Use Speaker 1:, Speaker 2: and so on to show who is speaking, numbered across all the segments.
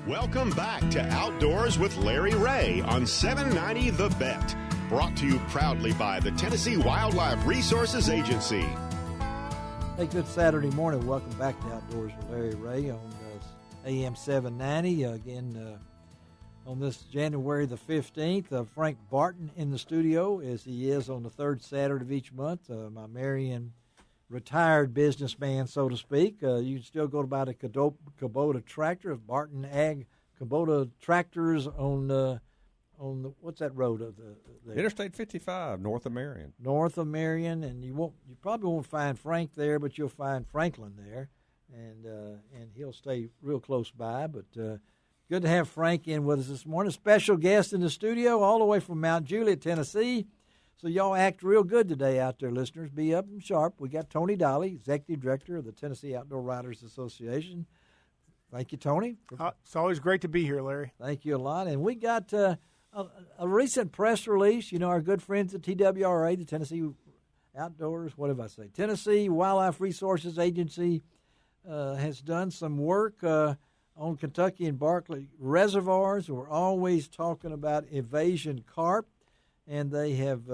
Speaker 1: Welcome back to Outdoors with Larry Ray on 790 The Bet. Brought to you proudly by the Tennessee Wildlife Resources Agency.
Speaker 2: Hey, good Saturday morning. Welcome back to Outdoors with Larry Ray on AM 790. Again, on this January the 15th, Frank Barton in the studio, as he is on the third Saturday of each month. My Marion retired businessman, so to speak. You can still go by the Kubota tractor, Barton Ag Kubota tractors on the what's that road of the
Speaker 3: Interstate 55, north of Marion.
Speaker 2: North of Marion, and you probably won't find Frank there, but you'll find Franklin there, and he'll stay real close by. But good to have Frank in with us this morning. Special guest in the studio, all the way from Mount Juliet, Tennessee. So y'all act real good today out there, listeners. Be up and sharp. We got Tony Dolly, Executive Director of the Tennessee Outdoor Writers Association. Thank you, Tony.
Speaker 4: It's always great to be here, Larry.
Speaker 2: Thank you a lot. And we got a recent press release. You know, our good friends at TWRA, the Tennessee Outdoors, Tennessee Wildlife Resources Agency has done some work on Kentucky and Barclay reservoirs. We're always talking about invasion carp. And they have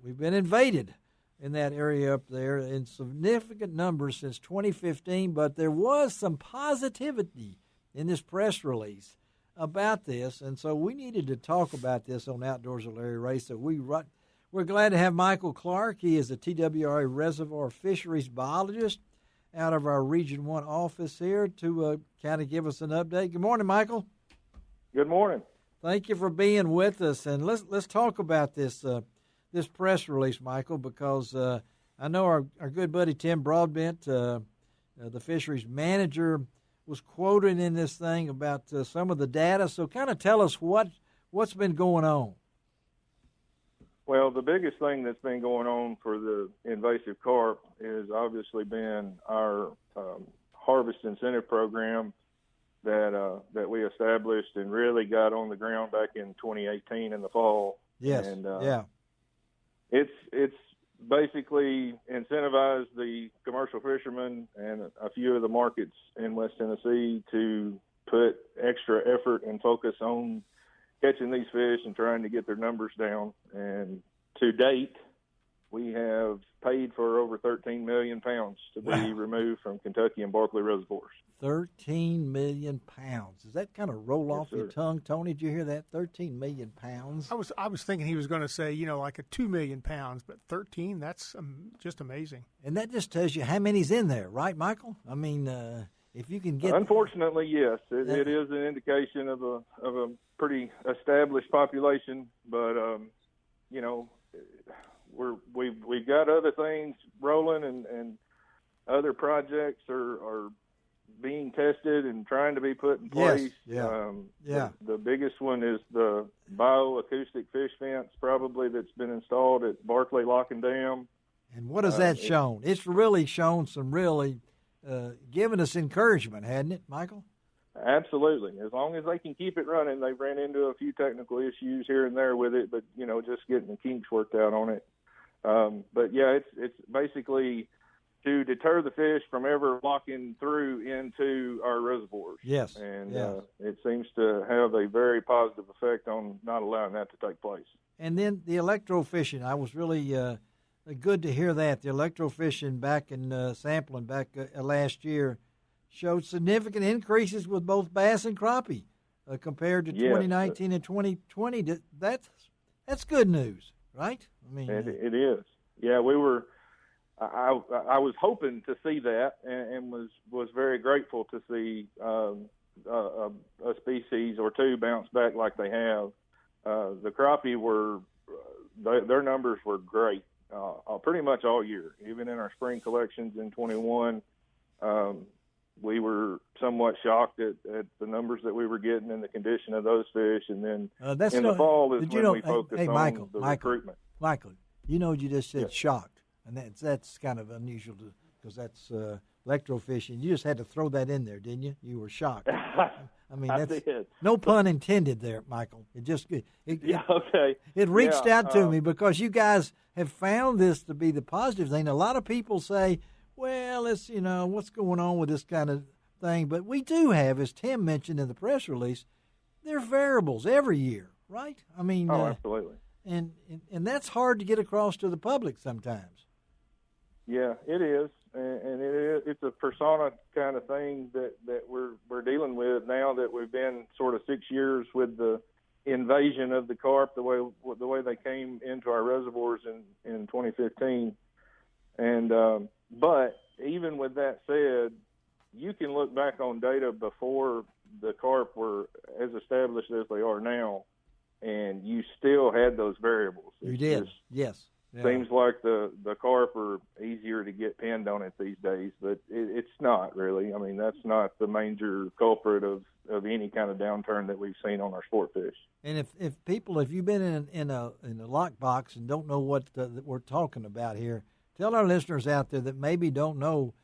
Speaker 2: we've been invaded in that area up there in significant numbers since 2015. But there was some positivity in this press release about this, and so we needed to talk about this on Outdoors with Larry Ray. So we're glad to have Michael Clark. He is a TWRA reservoir fisheries biologist out of our Region 1 office here to kind of give us an update. Good morning, Michael.
Speaker 5: Good morning.
Speaker 2: Thank you for being with us, and let's talk about this press release, Michael, because I know our good buddy Tim Broadbent, the fisheries manager, was quoted in this thing about some of the data. So kind of tell us what's been going on.
Speaker 5: Well, the biggest thing that's been going on for the invasive carp has obviously been our harvest incentive program that we established and really got on the ground back in 2018 in the fall.
Speaker 2: Yes.
Speaker 5: And
Speaker 2: yeah.
Speaker 5: It's basically incentivized the commercial fishermen and a few of the markets in West Tennessee to put extra effort and focus on catching these fish and trying to get their numbers down. And to date, we have paid for over 13 million pounds to be removed from Kentucky and Barclay reservoirs.
Speaker 2: 13 million pounds. Does that kind of roll off your
Speaker 5: sir.
Speaker 2: tongue, Tony? Did you hear that? 13 million pounds.
Speaker 4: I was thinking he was going to say, like a 2 million pounds, but 13, that's just amazing.
Speaker 2: And that just tells you how many's in there, right, Michael? I mean, if you can get...
Speaker 5: Unfortunately, yes. It is an indication of a pretty established population, but, we've got other things rolling and other projects are being tested and trying to be put in place.
Speaker 2: Yes.
Speaker 5: The biggest one is the bioacoustic fish fence, probably, that's been installed at Barclay Lock and Dam.
Speaker 2: And what has that shown? It's really shown some really giving us encouragement, hadn't it, Michael?
Speaker 5: Absolutely. As long as they can keep it running. They've ran into a few technical issues here and there with it, but, just getting the kinks worked out on it. But, yeah, it's basically to deter the fish from ever walking through into our reservoirs.
Speaker 2: Yes.
Speaker 5: And
Speaker 2: yes.
Speaker 5: It seems to have a very positive effect on not allowing that to take place.
Speaker 2: And then the electrofishing, I was really good to hear that. The electrofishing back in sampling back last year showed significant increases with both bass and crappie compared to 2019 and 2020. That's good news, right? I mean,
Speaker 5: it is. Yeah, we were. I was hoping to see that, and was very grateful to see a species or two bounce back like they have. The crappie their numbers were great pretty much all year. Even in our spring collections in 21, we were somewhat shocked at the numbers that we were getting and the condition of those fish. And then the fall is when we focus on the recruitment.
Speaker 2: Michael, you just said shocked. And that's kind of unusual because that's electrofishing. You just had to throw that in there, didn't you? You were shocked. I mean,
Speaker 5: I did.
Speaker 2: No pun intended there, Michael.
Speaker 5: Okay.
Speaker 2: It reached out to me because you guys have found this to be the positive thing. A lot of people say, well, it's, what's going on with this kind of thing, but we do have, as Tim mentioned in the press release, there are variables every year, right? I mean,
Speaker 5: absolutely.
Speaker 2: And that's hard to get across to the public sometimes.
Speaker 5: Yeah, it is, and it's a persona kind of thing that we're dealing with now that we've been sort of 6 years with the invasion of the carp, the way they came into our reservoirs in 2015, and but even with that said, you can look back on data before the carp were as established as they are now, and you still had those variables.
Speaker 2: You did, yes. Yeah.
Speaker 5: Seems like the carp are easier to get pinned on it these days, but it's not really. I mean, that's not the major culprit of any kind of downturn that we've seen on our sport fish. And
Speaker 2: if you've been in a lockbox and don't know what we're talking about here, tell our listeners out there that maybe don't know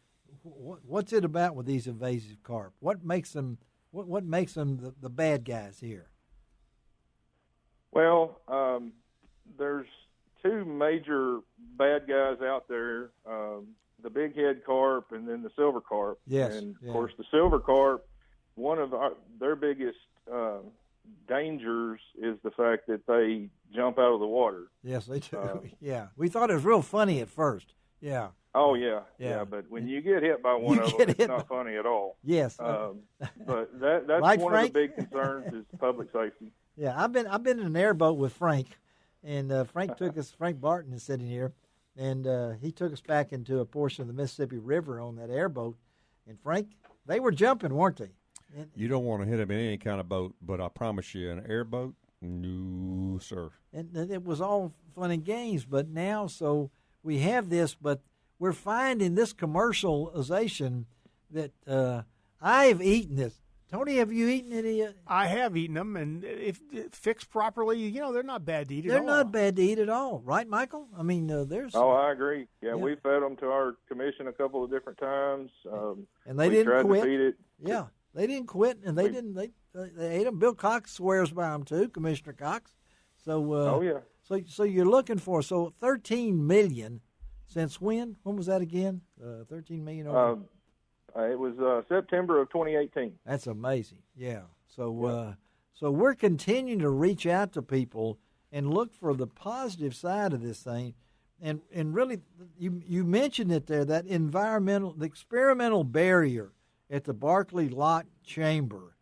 Speaker 2: what's it about with these invasive carp. What makes them the bad guys here?
Speaker 5: Well, there's two major bad guys out there, the big head carp and then the silver carp.
Speaker 2: Yes.
Speaker 5: And, of course, the silver carp, one of their biggest dangers is the fact that they jump out of the water.
Speaker 2: Yes, they do. Yeah. We thought it was real funny at first. Yeah.
Speaker 5: Oh, yeah. But when you get hit by one of them, it's not funny at all.
Speaker 2: Yes.
Speaker 5: But that's
Speaker 2: right,
Speaker 5: one
Speaker 2: Frank?
Speaker 5: of the big concerns is public safety.
Speaker 2: Yeah, I've been in an airboat with Frank, and Frank Barton is sitting here, and he took us back into a portion of the Mississippi River on that airboat. And Frank, they were jumping, weren't they? And,
Speaker 3: you don't want to hit them in any kind of boat, but I promise you, an airboat, no, sir. And
Speaker 2: it was all fun and games, but now, so we have this, but we're finding this commercialization that I've eaten this. Tony, have you eaten any?
Speaker 4: I have eaten them, and if fixed properly, they're not bad to eat at all.
Speaker 2: They're not bad to eat at all, right, Michael? I mean, there's...
Speaker 5: Oh, I agree. Yeah, we fed them to our commission a couple of different times.
Speaker 2: And they didn't quit.
Speaker 5: To feed it.
Speaker 2: Yeah, they didn't quit, and they didn't. They ate them. Bill Cox swears by them, too, Commissioner Cox. So,
Speaker 5: oh, yeah.
Speaker 2: So you're looking for, $13 million since when? When was that again? $13 million over...
Speaker 5: It was September of 2018.
Speaker 2: That's amazing. Yeah. So we're continuing to reach out to people and look for the positive side of this thing. And really, you mentioned it there, that the experimental barrier at the Barclay lock chamber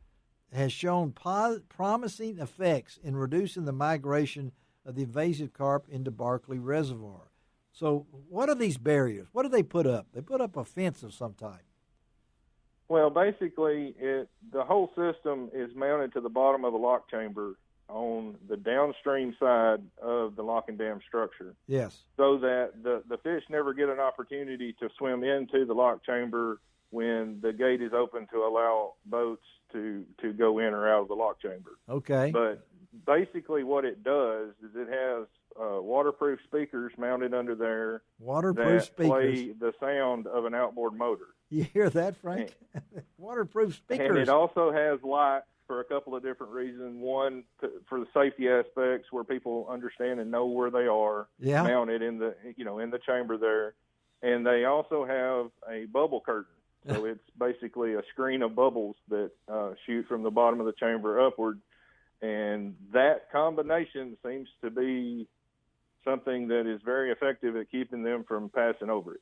Speaker 2: has shown promising effects in reducing the migration of the invasive carp into Barclay Reservoir. So what are these barriers? What do they put up? They put up a fence of some type.
Speaker 5: Well, basically, the whole system is mounted to the bottom of the lock chamber on the downstream side of the lock and dam structure.
Speaker 2: Yes.
Speaker 5: So that the fish never get an opportunity to swim into the lock chamber when the gate is open to allow boats to go in or out of the lock chamber.
Speaker 2: Okay.
Speaker 5: But basically what it does is it has waterproof speakers mounted under there that play the sound of an outboard motor.
Speaker 2: You hear that, Frank? Waterproof speakers.
Speaker 5: And it also has lights for a couple of different reasons. One, for the safety aspects, where people understand and know where they are, mounted in the chamber there. And they also have a bubble curtain. So it's basically a screen of bubbles that shoot from the bottom of the chamber upward. And that combination seems to be something that is very effective at keeping them from passing over it.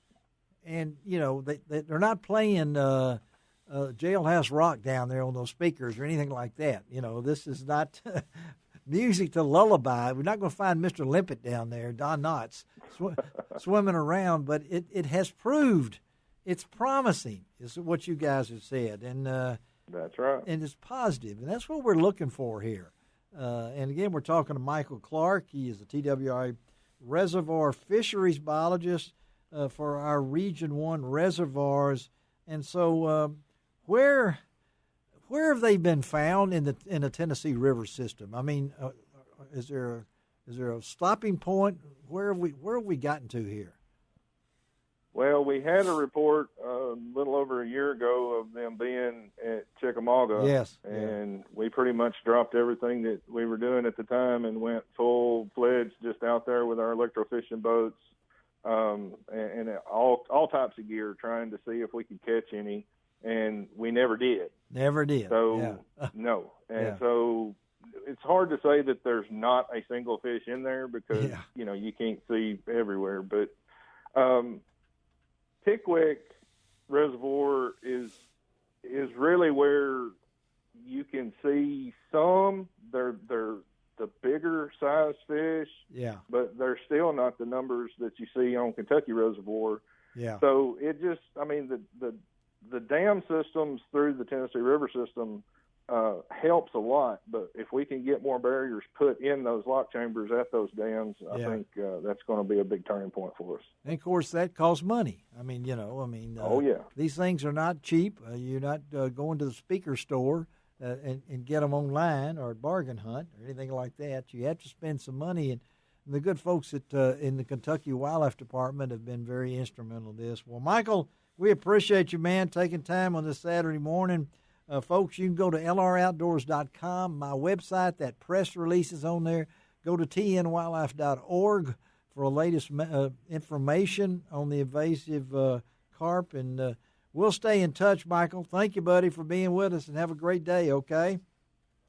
Speaker 2: And, they're not playing Jailhouse Rock down there on those speakers or anything like that. This is not music to lullaby. We're not going to find Mr. Limpet down there, Don Knotts, swimming around. But it has proved it's promising, is what you guys have said. And
Speaker 5: that's right.
Speaker 2: And it's positive. And that's what we're looking for here. And, again, we're talking to Michael Clark. He is a TWI reservoir fisheries biologist for our Region 1 reservoirs. And so where have they been found in the Tennessee River system? I mean, is there a stopping point? Where have we gotten to here?
Speaker 5: Well, we had a report a little over a year ago of them being at Chickamauga.
Speaker 2: Yes.
Speaker 5: And we pretty much dropped everything that we were doing at the time and went full-fledged just out there with our electrofishing boats and all types of gear, trying to see if we could catch any. and we never did.
Speaker 2: Never did.
Speaker 5: So no, and
Speaker 2: Yeah.
Speaker 5: so it's hard to say that there's not a single fish in there because
Speaker 2: Yeah.
Speaker 5: you can't see everywhere. But Pickwick Reservoir is really where you can see some. They're the bigger size fish,
Speaker 2: Yeah.
Speaker 5: but they're still not the numbers that you see on Kentucky Reservoir.
Speaker 2: Yeah.
Speaker 5: So it just, the dam systems through the Tennessee River system helps a lot. But if we can get more barriers put in those lock chambers at those dams, I think that's going to be a big turning point for us.
Speaker 2: And of course, that costs money.
Speaker 5: Oh yeah,
Speaker 2: these things are not cheap. You're not going to the speaker store and get them online or bargain hunt or anything like that. You have to spend some money, and the good folks in the Kentucky Wildlife Department have been very instrumental in this. Well, Michael, we appreciate you, man, taking time on this Saturday morning. Folks, you can go to lroutdoors.com, my website. That press release is on there. Go to tnwildlife.org for the latest information on the invasive carp, and we'll stay in touch, Michael. Thank you, buddy, for being with us, and have a great day, okay?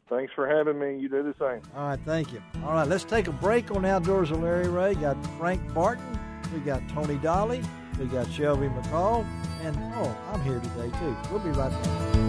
Speaker 5: Thanks for having me. You do the same.
Speaker 2: All right, thank you. All right, let's take a break on Outdoors with Larry Ray. Got Frank Barton. We got Tony Dolly. We got Shelby McCall. And, I'm here today, too. We'll be right back.